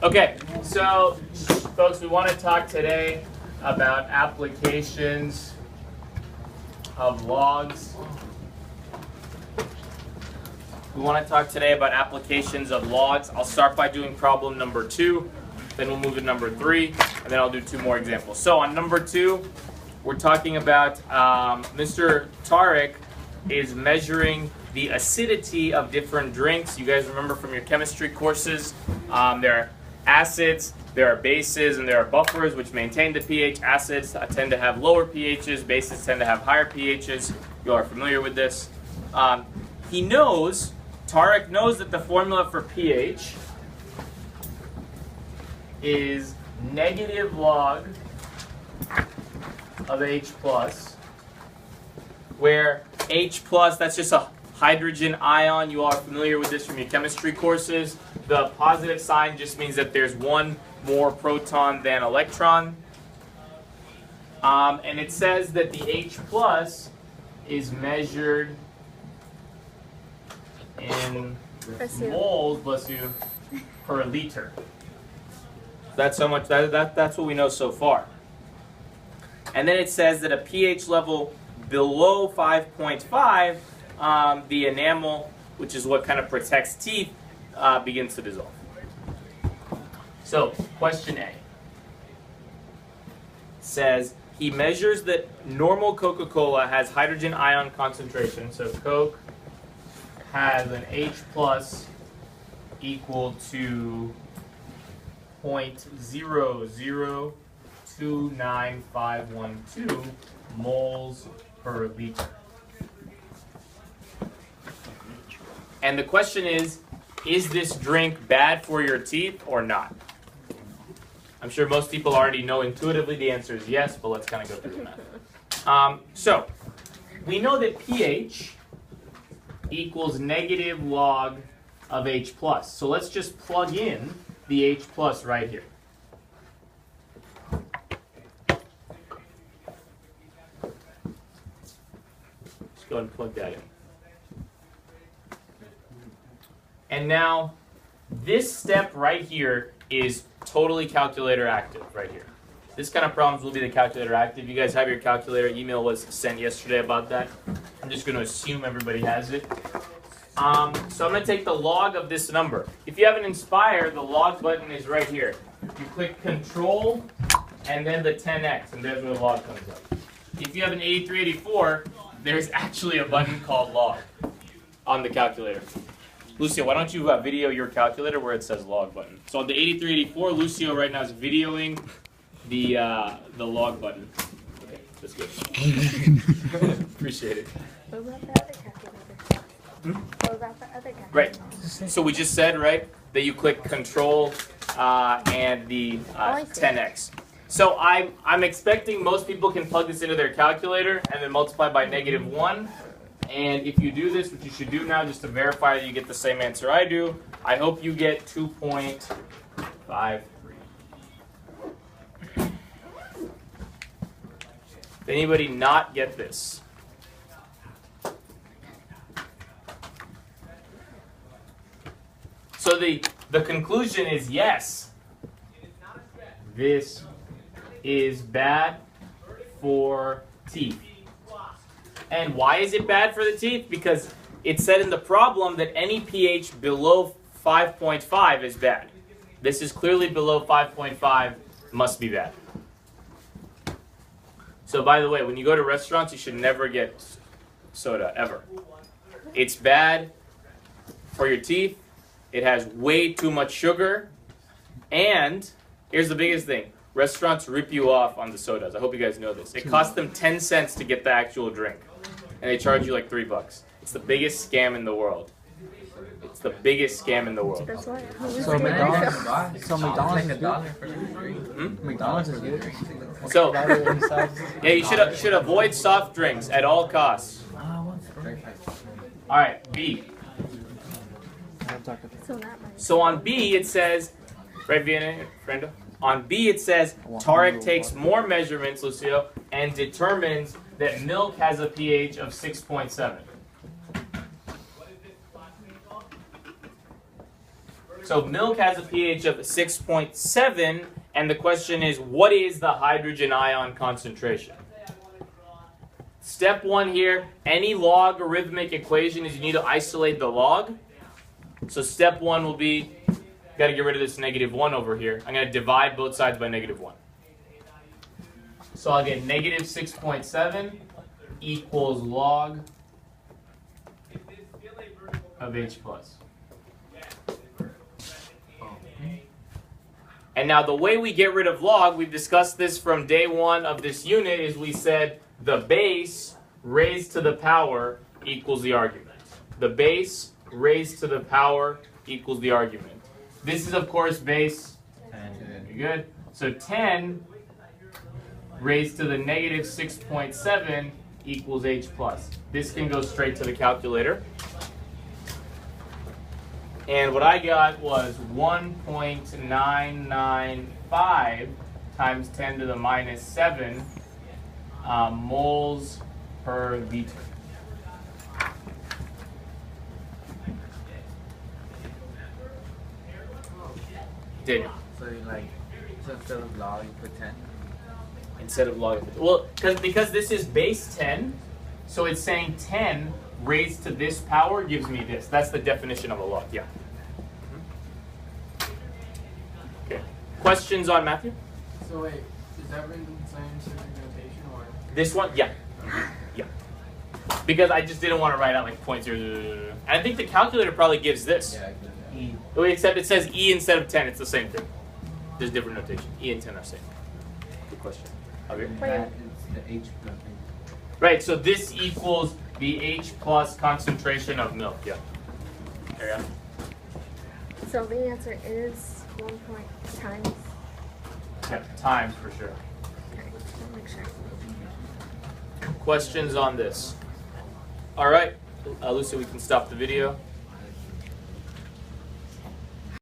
Okay, so folks, we want to talk today about applications of logs. We want to talk today about applications of logs. I'll start by doing problem number 2, then we'll move to number 3, and then I'll do 2 more examples. So on number 2, we're talking about Mr. Tariq is measuring the acidity of different drinks. You guys remember from your chemistry courses, there are acids, there are bases, and there are buffers which maintain the pH. Acids tend to have lower pHs, bases tend to have higher pHs. You are familiar with this. Tariq knows that the formula for pH is negative log of H plus, where H plus, that's just a hydrogen ion. You all are familiar with this from your chemistry courses. The positive sign just means that there's one more proton than electron. And it says that the H plus is measured in moles, bless you, per liter. That's so much. That's what we know so far. And then it says that a pH level below 5.5, the enamel, which is what kind of protects teeth, begins to dissolve. So, question A says he measures that normal Coca-Cola has hydrogen ion concentration. So Coke has an H plus equal to 0.0029512 moles per liter. And the question is this drink bad for your teeth or not? I'm sure most people already know intuitively the answer is yes, but let's kind of go through the math. So, we know that pH equals negative log of H plus. So let's just plug in the H plus right here. Just go ahead and plug that in. And now, this step right here is totally calculator active right here. This kind of problems will be the calculator active. You guys have your calculator. Email was sent yesterday about that. I'm just going to assume everybody has it. So I'm going to take the log of this number. If you have an Inspire, the log button is right here. You click Control and then the 10x, and there's where the log comes up. If you have an 8384, there's actually a button called log on the calculator. Lucio, why don't you video your calculator where it says log button? So on the 8384, Lucio right now is videoing the log button. Okay, that's good. Appreciate it. What about the other calculator? What about the other calculator? Right. So we just said, right, that you click Control and the 10x. So I'm expecting most people can plug this into their calculator and then multiply by -1. And if you do this, which you should do now just to verify that you get the same answer I do, I hope you get 2.53. Did anybody not get this? So the conclusion is yes. This is bad for teeth. And why is it bad for the teeth? Because it said in the problem that any pH below 5.5 is bad. This is clearly below 5.5, must be bad. So by the way, when you go to restaurants, you should never get soda, ever. It's bad for your teeth. It has way too much sugar. And here's the biggest thing. Restaurants rip you off on the sodas. I hope you guys know this. It costs them 10 cents to get the actual drink. And they charge you like $3. It's the biggest scam in the world. It's the biggest scam in the world. That's why. So McDonald's is good. McDonald's is good. So yeah, you should avoid soft drinks at all costs. All right, B. So on B it says, right, Vienna, Brenda? On B it says Tariq takes more measurements, Lucio, and determines that milk has a pH of 6.7. So milk has a pH of 6.7, and the question is, what is the hydrogen ion concentration? Step one here, any logarithmic equation is you need to isolate the log. So step one will be, got to get rid of this -1 over here. I'm going to divide both sides by -1. So I'll get -6.7 equals log of H plus. And now the way we get rid of log, we've discussed this from day one of this unit, is we said the base raised to the power equals the argument. The base raised to the power equals the argument. This is, of course, base 10. Very good. So 10 raised to the -6.7 equals H plus. This can go straight to the calculator. And what I got was 1.995 times 10 to the -7 moles per liter. Daniel. So you like, so instead of log, you put 10? Instead of log. Well, because this is base 10, so it's saying 10 raised to this power gives me this. That's the definition of a log, yeah. Okay. Questions on Matthew? So wait, is that written in scientific notation or? This one? Yeah. Yeah. Because I just didn't want to write out like points or. And I think the calculator probably gives this. Yeah, E. Except it says E instead of 10. It's the same thing. There's different notation. E and 10 are same. Good question. Javier? that is the H plus. Right, so this equals the H plus concentration of milk. Yeah. There you go. So the answer is 1 point times. Yeah, times for sure. Okay, I'll make sure. Questions on this? All right, Lucy, we can stop the video.